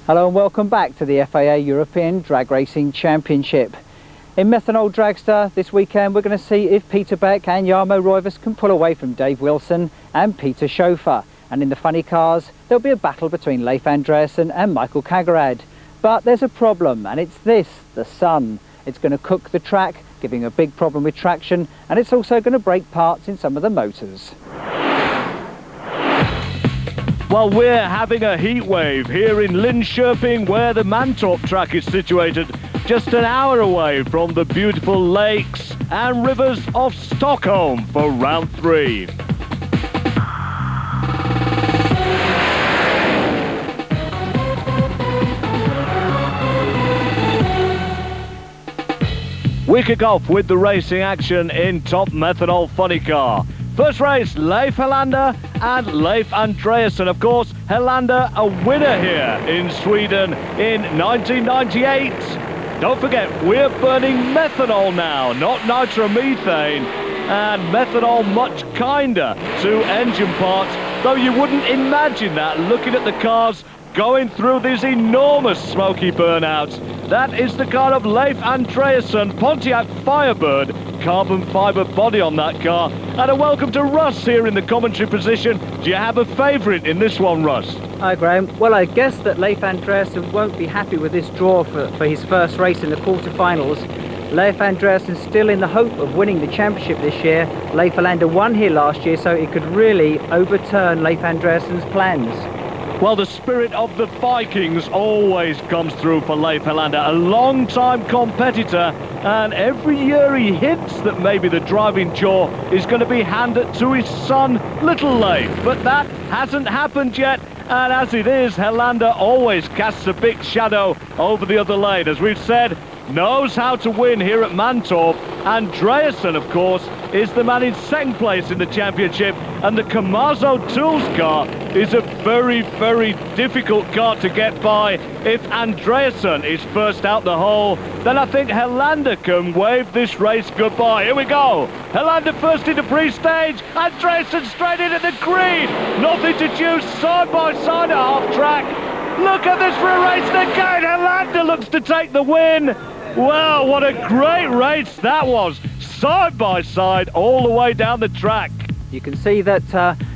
Hello and welcome back to the FIA European Drag Racing Championship. In Methanol Dragster this weekend we're going to see if Peter Beck and Jarmo Roivas can pull away from Dave Wilson and Peter Schofer. And in the funny cars there'll be a battle between Leif Andreasen and Michael Kagerad. But there's a problem, and it's this, the sun. It's going to cook the track, giving a big problem with traction, and it's also going to break parts in some of the motors. Well, we're having a heat wave here in Linköping, where the Mantorp track is situated, just an hour away from the beautiful lakes and rivers of Stockholm for round 3. We kick off with the racing action in Top Methanol Funny Car. First race, Leif Helander and Leif Andreasen. Of course, Helander a winner here in Sweden in 1998. Don't forget, we're burning methanol now, not nitromethane. And methanol much kinder to engine parts, though you wouldn't imagine that looking at the cars going through these enormous smoky burnouts. That is the car of Leif Andreasen, Pontiac Firebird, carbon fibre body on that car. And a welcome to Russ here in the commentary position. Do you have a favourite in this one, Russ? Hi Graham. Well, I guess that Leif Andreasen won't be happy with this draw for his first race in the quarterfinals. Leif Andreasen still in the hope of winning the championship this year. Leif Helander won here last year, so it could really overturn Leif Andreasen's plans. Well, the spirit of the Vikings always comes through for Leif Helander, a long-time competitor, and every year he hints that maybe the driving jaw is going to be handed to his son, little Leif, but that hasn't happened yet. And as it is, Helander always casts a big shadow over the other lane. As we've said, knows how to win here at Mantorp. Andreasen, of course, is the man in second place in the championship, and the Camazo Tools car is a very, very difficult car to get by. If Andreasen is first out the hole, then I think Helander can wave this race goodbye. Here we go. Helander first into pre-stage. Andreasen straight in at the green. Nothing to choose, side by side at half track. Look at this for a race again. Helander looks to take the win. Well, what a great race that was. Side by side all the way down the track. You can see that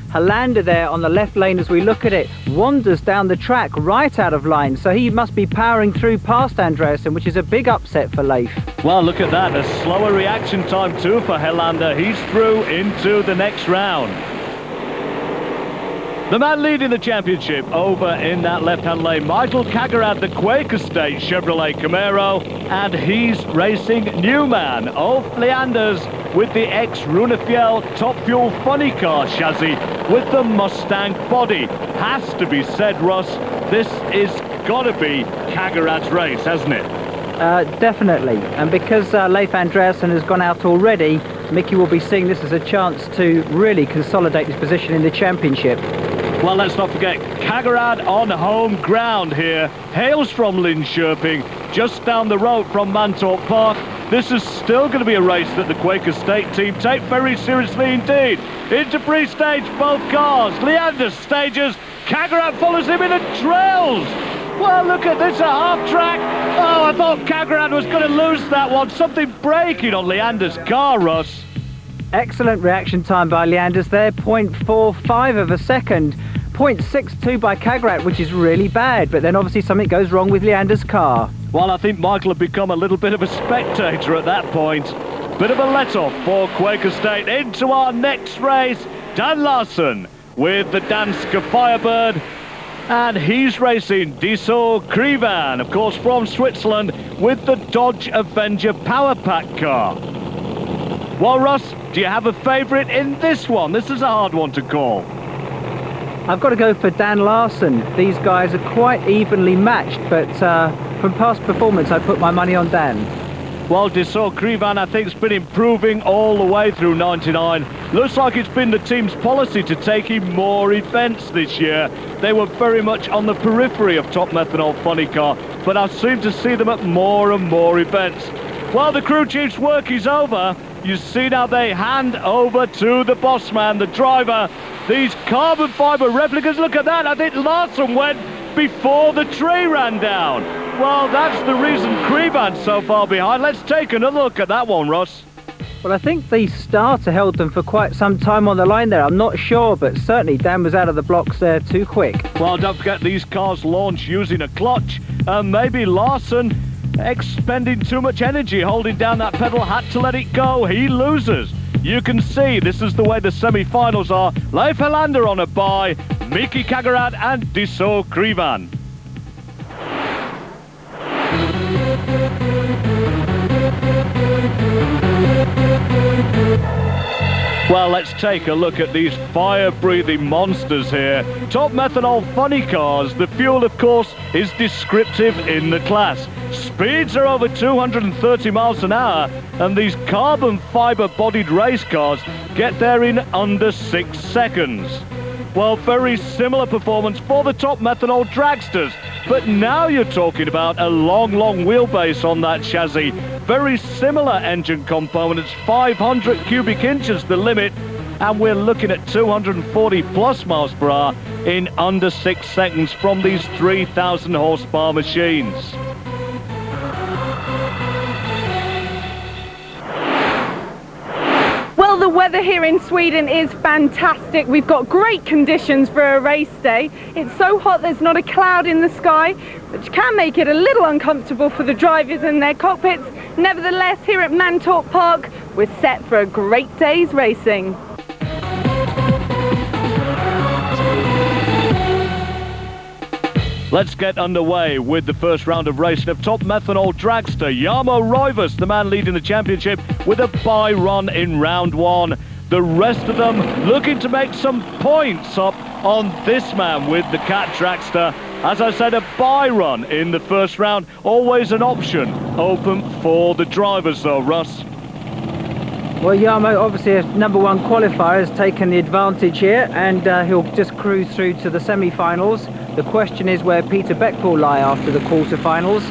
Helander there on the left lane, as we look at it, wanders down the track right out of line, so he must be powering through past Andreasen, which is a big upset for Leif. Well, look at that, a slower reaction time too for Helander. He's through into the next round. The man leading the championship over in that left-hand lane, Michael Kagerad, the Quaker State Chevrolet Camaro, and he's racing Newman of Leanders with the ex-Runefjell Top Fuel Funny Car chassis with the Mustang body. Has to be said, Russ, this is gotta be Kagerad's race, hasn't it? Definitely, and because Leif Andreasen has gone out already, Mickey will be seeing this as a chance to really consolidate his position in the championship. Well, let's not forget, Kagerad on home ground here, hails from Linköping, just down the road from Mantorp Park. This is still going to be a race that the Quaker State team take very seriously indeed. Into pre-stage, both cars. Leander stages, Kagerad follows him in and trails. Well, look at this, a half track. Oh, I thought Kagerad was going to lose that one. Something breaking on Leander's car, Russ. Excellent reaction time by Leanders there, 0.45 of a second. 0.62 by Kagerad, which is really bad, but then obviously something goes wrong with Leander's car. Well, I think Michael had become a little bit of a spectator at that point. Bit of a let-off for Quaker State. Into our next race, Dan Larsen with the Danske Firebird, and he's racing Dissot Krivan, of course from Switzerland, with the Dodge Avenger Power Pack car. Well, Russ, do you have a favourite in this one? This is a hard one to call. I've got to go for Dan Larsen. These guys are quite evenly matched, but from past performance, I put my money on Dan. Well, Dissot Krivan, I think, has been improving all the way through 99. Looks like it's been the team's policy to take him more events this year. They were very much on the periphery of Top Methanol Funny Car, but I seem to see them at more and more events. Well, the crew chief's work is over. You see now they hand over to the boss man, the driver, these carbon fibre replicas. Look at that. I think Larsen went before the tree ran down. Well, that's the reason Crevan's so far behind. Let's take another look at that one, Ross. Well, I think the starter held them for quite some time on the line there. I'm not sure, but certainly Dan was out of the blocks there too quick. Well, don't forget these cars launch using a clutch. Maybe Larson expending too much energy holding down that pedal, had to let it go. He loses. You can see this is the way the semi-finals are. Leif Helander on a bye, Miki Kagarat and Diso Crevan. Well, let's take a look at these fire-breathing monsters here. Top Methanol funny cars. The fuel, of course, is descriptive in the class. Speeds are over 230 miles an hour, and these carbon fibre-bodied race cars get there in under 6 seconds. Well, very similar performance for the Top Methanol Dragsters. But now you're talking about a long wheelbase on that chassis. Very similar engine components, 500 cubic inches the limit, and we're looking at 240 plus miles per hour in under 6 seconds from these 3,000 horsepower machines. Well, the weather here in Sweden is fantastic. We've got great conditions for a race day. It's so hot there's not a cloud in the sky, which can make it a little uncomfortable for the drivers in their cockpits. Nevertheless, here at Mantorp Park, we're set for a great day's racing. Let's get underway with the first round of racing of Top Methanol Dragster. Jarmo Roivas, the man leading the championship, with a bye run in round one. The rest of them looking to make some points up on this man with the Cat Dragster. As I said, a bye run in the first round, always an option open for the drivers though, Russ. Well, Jarmo, obviously a #1 qualifier, has taken the advantage here, and he'll just cruise through to the semi-finals. The question is where Peter Beck will lie after the quarterfinals.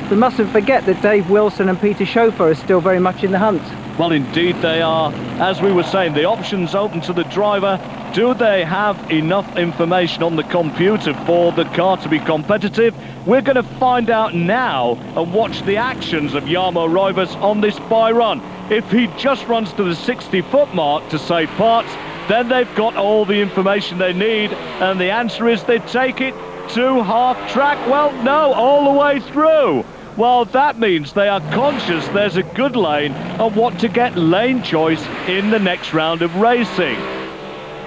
We mustn't forget that Dave Wilson and Peter Chauffeur are still very much in the hunt. Well, indeed they are. As we were saying, the options open to the driver. Do they have enough information on the computer for the car to be competitive? We're going to find out now and watch the actions of Jarmo Roivas on this bye run. If he just runs to the 60-foot mark to save parts, then they've got all the information they need, and the answer is they take it to half track. Well, no, all the way through. Well, that means they are conscious there's a good lane and want to get lane choice in the next round of racing.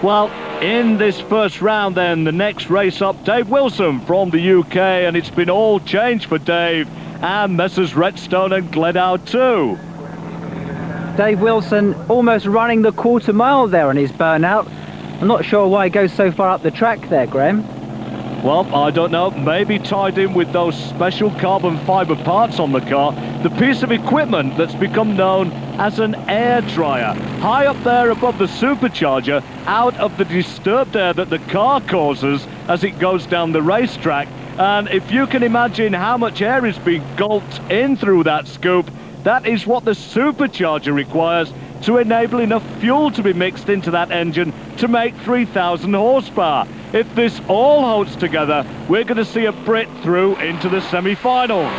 Well, in this first round then, the next race up, Dave Wilson from the UK, and it's been all changed for Dave, and Messrs Redstone and Glendow too. Dave Wilson almost running the quarter mile there on his burnout. I'm not sure why he goes so far up the track there, Graham. Well, I don't know, maybe tied in with those special carbon fibre parts on the car, the piece of equipment that's become known as an air dryer, high up there above the supercharger, out of the disturbed air that the car causes as it goes down the racetrack. And if you can imagine how much air is being gulped in through that scoop, that is what the supercharger requires to enable enough fuel to be mixed into that engine to make 3,000 horsepower. If this all holds together, we're going to see a Brit through into the semi-finals.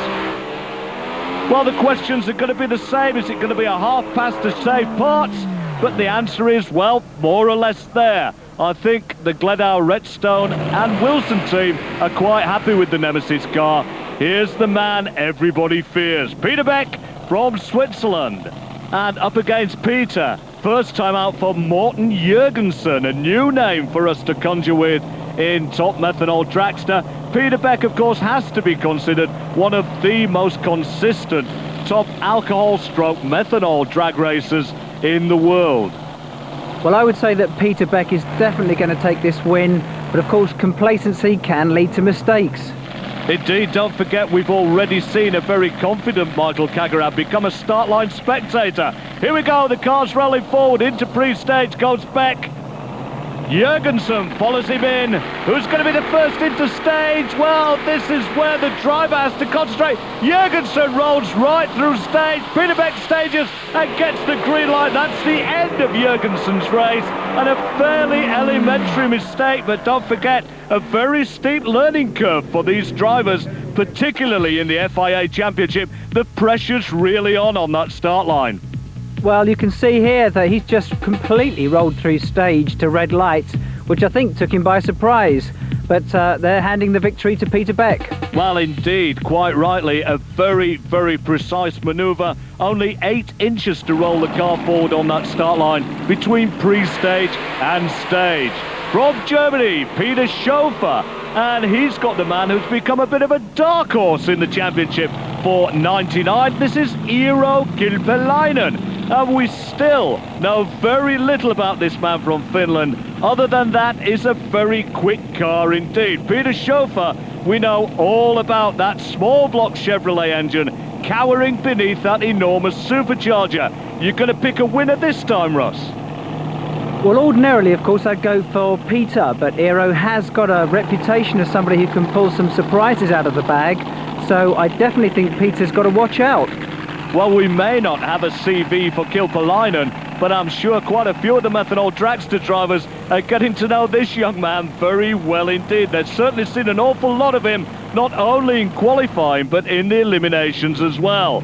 Well, the questions are going to be the same. Is it going to be a half pass to save parts? But the answer is, well, more or less there. I think the Glendow, Redstone and Wilson team are quite happy with the Nemesis car. Here's the man everybody fears, Peter Beck from Switzerland. And up against Peter, first time out for Morten Jørgensen, a new name for us to conjure with in Top Methanol Dragster. Peter Beck, of course, has to be considered one of the most consistent top alcohol stroke methanol drag racers in the world. Well, I would say that Peter Beck is definitely going to take this win, but of course complacency can lead to mistakes. Indeed, don't forget we've already seen a very confident Michael Kagarat become a start line spectator. Here we go, the car's rolling forward into pre-stage goes Beck. Jurgensen follows him in. Who's going to be the first into stage? Well, this is where the driver has to concentrate. Jurgensen rolls right through stage. Peter Beck stages and gets the green light. That's the end of Jurgensen's race, and a fairly elementary mistake, but don't forget, a very steep learning curve for these drivers, particularly in the FIA Championship. The pressure's really on that start line. Well, you can see here that he's just completely rolled through stage to red lights, which I think took him by surprise. But they're handing the victory to Peter Beck. Well, indeed, quite rightly, a very, very precise manoeuvre. Only 8 inches to roll the car forward on that start line between pre-stage and stage. From Germany, Peter Schofer, and he's got the man who's become a bit of a dark horse in the championship for 99. This is Eero Kilpeläinen. And we still know very little about this man from Finland, other than that is a very quick car indeed. Peter Schofer, we know all about that small block Chevrolet engine cowering beneath that enormous supercharger. You're going to pick a winner this time, Ross? Well, ordinarily, of course, I'd go for Peter, but Eero has got a reputation as somebody who can pull some surprises out of the bag, so I definitely think Peter's got to watch out. Well, we may not have a CV for Kilpeläinen, but I'm sure quite a few of the Methanol Dragster drivers are getting to know this young man very well indeed. They've certainly seen an awful lot of him, not only in qualifying, but in the eliminations as well.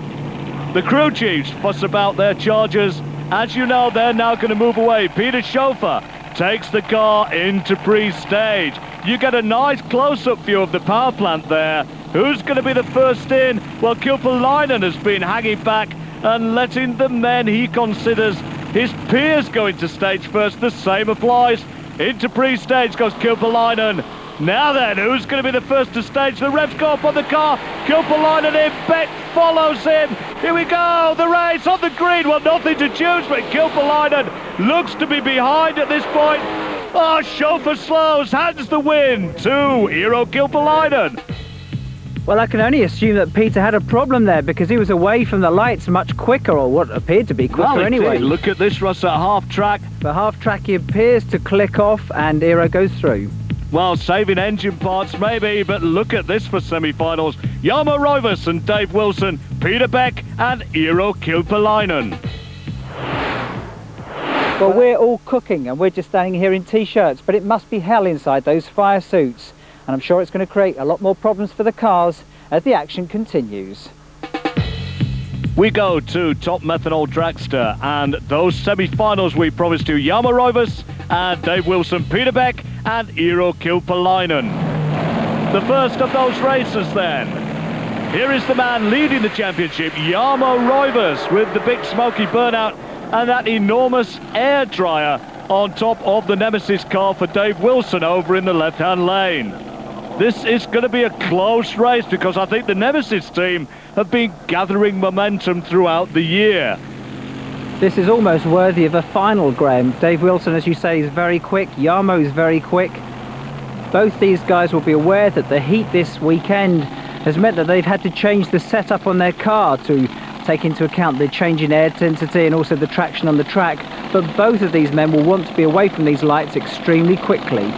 The crew chiefs fuss about their chargers. As you know, they're now going to move away. Peter Schofer takes the car into pre-stage. You get a nice close-up view of the power plant there. Who's going to be the first in? Well, Kilpeläinen has been hanging back and letting the men he considers his peers go into stage first. The same applies. Into pre-stage goes Kilpeläinen. Now then, who's going to be the first to stage? The revs go up on the car. Kilpeläinen in, Beck follows him. Here we go, the race on the green. Well, nothing to choose, but Kilpeläinen looks to be behind at this point. Oh, Schofer slows, hands the win to Eero Kilpeläinen. Well, I can only assume that Peter had a problem there because he was away from the lights much quicker, or what appeared to be quicker well, anyway. Look at this, Russ, at half track. For half track he appears to click off and Eero goes through. Well, saving engine parts maybe, but look at this for semi-finals. Jarmo Roivas and Dave Wilson, Peter Beck and Eero Kilpeläinen. Well, we're all cooking and we're just standing here in t-shirts, but it must be hell inside those fire suits. And I'm sure it's going to create a lot more problems for the cars as the action continues. We go to Top Methanol Dragster, and those semi-finals we promised you, Jarmo Roivas and Dave Wilson, Peter Beck and Eero Kilpeläinen. The first of those races then. Here is the man leading the championship, Jarmo Roivas, with the big smoky burnout and that enormous air dryer on top of the Nemesis car for Dave Wilson over in the left-hand lane. This is going to be a close race because I think the Nemesis team have been gathering momentum throughout the year. This is almost worthy of a final, Graham. Dave Wilson, as you say, is very quick. Jarmo is very quick. Both these guys will be aware that the heat this weekend has meant that they've had to change the setup on their car to take into account the change in air density and also the traction on the track. But both of these men will want to be away from these lights extremely quickly.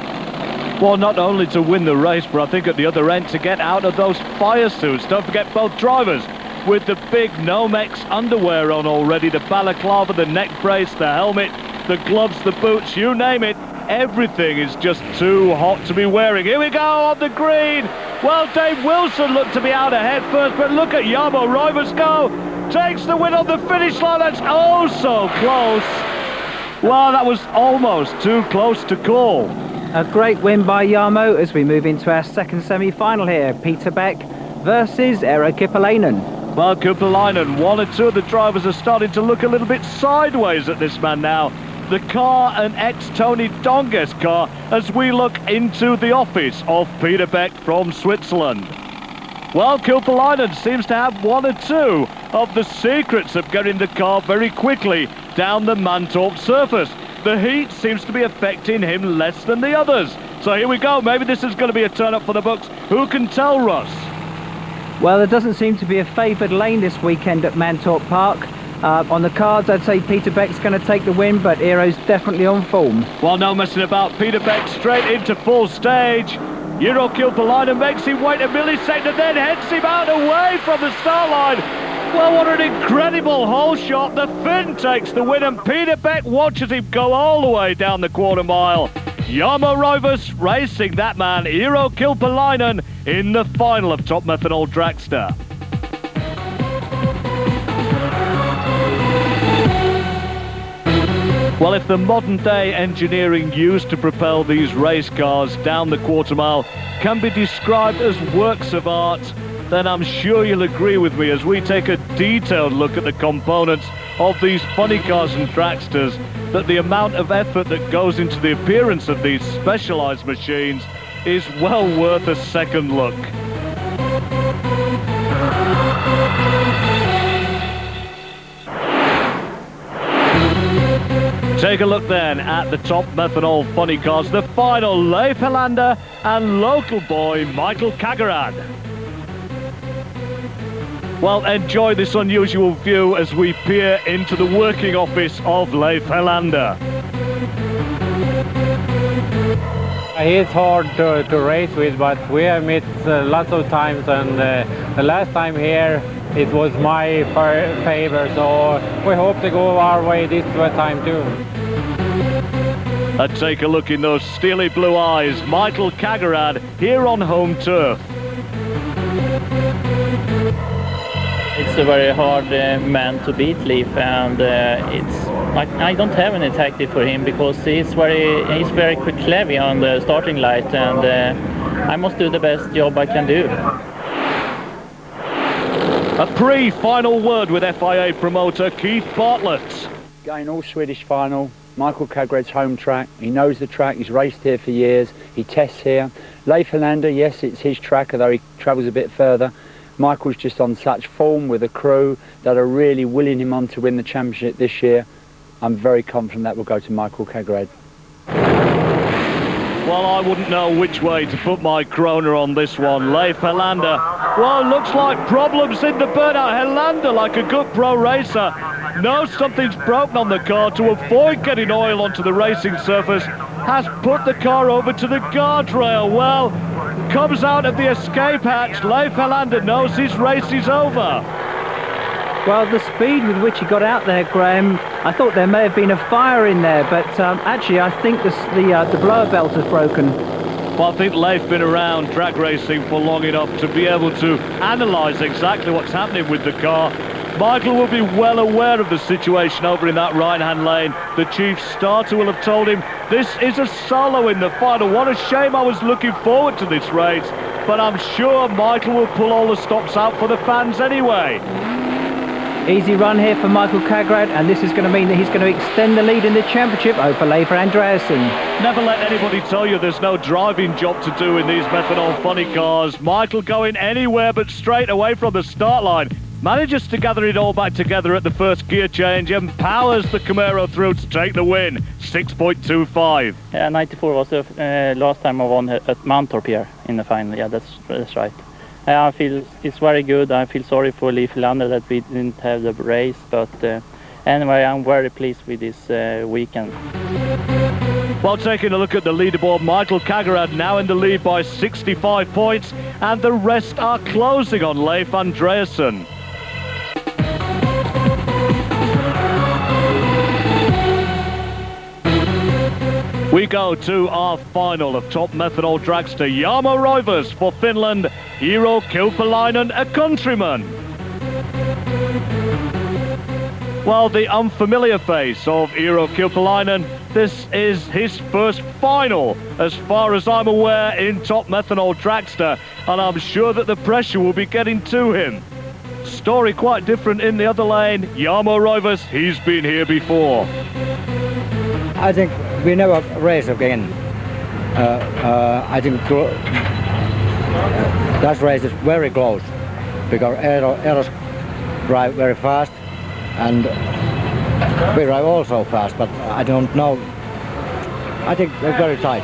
Well, not only to win the race, but I think at the other end to get out of those fire suits. Don't forget both drivers with the big Nomex underwear on already, the balaclava, the neck brace, the helmet, the gloves, the boots, you name it. Everything is just too hot to be wearing. Here we go on the green. Well, Dave Wilson looked to be out ahead first, but look at Jarmo Roivas go. Takes the win on the finish line. That's oh so close. Well, that was almost too close to call. A great win by Jarmo as we move into our second semi-final here. Peter Beck versus Eero Kilpeläinen. Well, Kilpeläinen, one or two of the drivers are starting to look a little bit sideways at this man now. The car, an ex-Tony Donges car, as we look into the office of Peter Beck from Switzerland. Well, Kilpeläinen seems to have one or two of the secrets of getting the car very quickly down the Mantorp surface. The heat seems to be affecting him less than the others. So here we go, maybe this is going to be a turn-up for the books. Who can tell, Russ? Well, there doesn't seem to be a favoured lane this weekend at Mantorp Park. On the cards, I'd say Peter Beck's going to take the win, but Eero's definitely on form. Well, no messing about. Peter Beck straight into full stage. Eero Kilpalainen makes him wait a millisecond and then heads him out away from the start line. Well, what an incredible hole shot. The Finn takes the win and Peter Beck watches him go all the way down the quarter mile. Jarmo Roivas racing that man, Eero Kilpalainen, in the final of Top Methanol Dragster. Well, if the modern day engineering used to propel these race cars down the quarter mile can be described as works of art, then I'm sure you'll agree with me as we take a detailed look at the components of these funny cars and dragsters, that the amount of effort that goes into the appearance of these specialised machines is well worth a second look. Take a look then at the Top Methanol funny cars, the final, Leif Helander and local boy Michael Kagerad. Well, enjoy this unusual view as we peer into the working office of Leif Helander. He's hard to race with, but we have met lots of times, and the last time here it was my favor, so we hope to go our way this time too. And take a look in those steely blue eyes, Michael Kagerad here on home turf. It's a very hard man to beat, Leif, and I don't have any tactic for him because he's very clever on the starting light, and I must do the best job I can do. A pre-final word with FIA promoter Keith Bartlett. Going all Swedish final, Michael Kagerad's home track. He knows the track, he's raced here for years, he tests here. Leif Helander, yes, it's his track, although he travels a bit further. Michael's just on such form with a crew that are really willing him on to win the championship this year. I'm very confident that will go to Michael Kagerad. Well, I wouldn't know which way to put my kroner on this one. Leif Helander, well, looks like problems in the burnout. Helander, like a good pro racer, knows something's broken on the car. To avoid getting oil onto the racing surface, has put the car over to the guardrail. Well, comes out of the escape hatch. Leif Helander knows his race is over. Well, the speed with which he got out there, Graham, I thought there may have been a fire in there, but actually I think the blower belt has broken. Well, I think Leif's been around drag racing for long enough to be able to analyse exactly what's happening with the car. Michael will be well aware of the situation over in that right-hand lane. The chief starter will have told him this is a solo in the final. What a shame, I was looking forward to this race, but I'm sure Michael will pull all the stops out for the fans anyway. Easy run here for Michael Kagerad, and this is going to mean that he's going to extend the lead in the championship over Leif Andreasen. Never let anybody tell you there's no driving job to do in these Methanol funny cars. Michael going anywhere but straight away from the start line. Manages to gather it all back together at the first gear change and powers the Camaro through to take the win, 6.25. Yeah, 94 was the last time I won at Mantorp here in the final. Yeah, that's right. I feel it's very good. I feel sorry for Leif Helander that we didn't have the race, but anyway, I'm very pleased with this weekend. Well, taking a look at the leaderboard, Michael Kagerad now in the lead by 65 points, and the rest are closing on Leif Andreasen. We go to our final of Top Methanol Dragster. Jarmo Roivas for Finland, Eero Kilpalainen, a countryman. Well, the unfamiliar face of Eero Kilpalainen, this is his first final, as far as I'm aware, in Top Methanol Dragster, and I'm sure that the pressure will be getting to him. Story quite different in the other lane. Jarmo Roivas, he's been here before. I think we never race again. I think that race is very close because Eeros drive very fast and we drive also fast, but I don't know. I think they're very tight.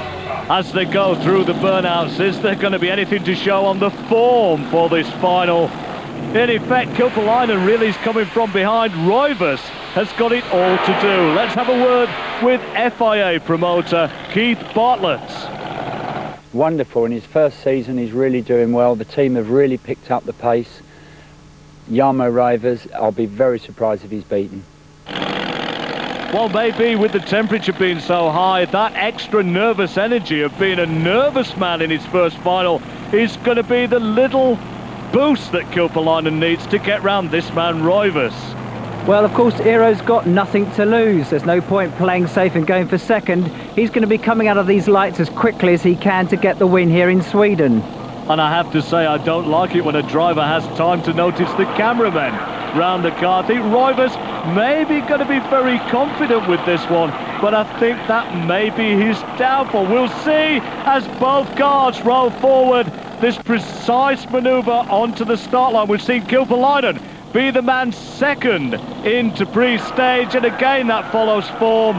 As they go through the burnouts, is there going to be anything to show on the form for this final? In effect, Kilpalainen really is coming from behind. Roivas has got it all to do. Let's have a word with FIA promoter Keith Bartlett. Wonderful. In his first season, he's really doing well. The team have really picked up the pace. Jarmo Roivas, I'll be very surprised if he's beaten. Well, maybe with the temperature being so high, that extra nervous energy of being a nervous man in his first final is going to be the little boost that Kilpalainen needs to get round this man Roivas. Well, of course, Eero's got nothing to lose. There's no point playing safe and going for second. He's going to be coming out of these lights as quickly as he can to get the win here in Sweden. And I have to say, I don't like it when a driver has time to notice the cameramen round the car. I think Roivas may be going to be very confident with this one, but I think that may be his downfall. We'll see as both cars roll forward this precise manoeuvre onto the start line. We've seen Kilpalainen be the man second into pre-stage, and again that follows form.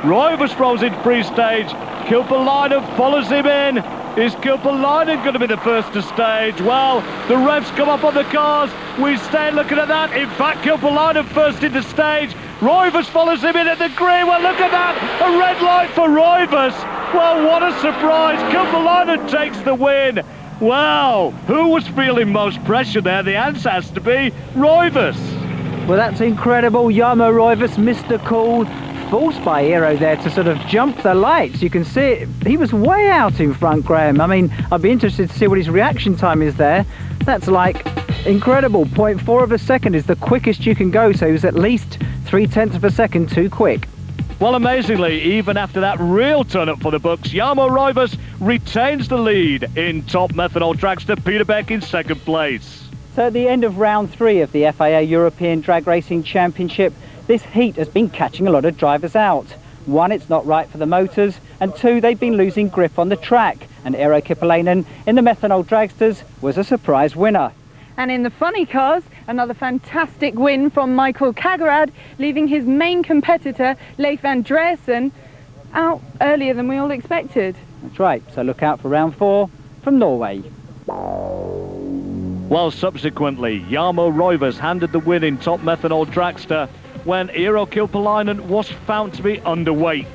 Roivas rolls into pre-stage, Kilpalainen follows him in. Is Kilpalainen going to be the first to stage? Well, the revs come up on the cars. We stay looking at that. In fact, Kilpalainen first into stage. Roivas follows him in at the green. Well, look at that. A red light for Roivas. Well, what a surprise. Kilpalainen takes the win. Well, who was feeling most pressure there? The answer has to be Roivas. Well, that's incredible. Jarmo Roivas missed the call. Forced by Eero there to sort of jump the lights. You can see it. He was way out in front, Graham. I mean, I'd be interested to see what his reaction time is there. That's like incredible. 0.4 of a second is the quickest you can go, so he was at least 0.3 of a second too quick. Well, amazingly, even after that real turn-up for the books, Jarmo Roivas retains the lead in top Methanol Dragster. Peter Beck in second place. So at the end of round 3 of the FIA European Drag Racing Championship, this heat has been catching a lot of drivers out. 1, it's not right for the motors, and 2, they've been losing grip on the track, and Eero Kilpalainen in the Methanol Dragsters was a surprise winner. And in the funny cars, another fantastic win from Michael Kagerad, leaving his main competitor, Leif Andresen, out earlier than we all expected. That's right, so look out for round 4 from Norway. Well, subsequently, Jarmo Roivas handed the win in top Methanol Dragster when Eero Kilpalainen was found to be underweight.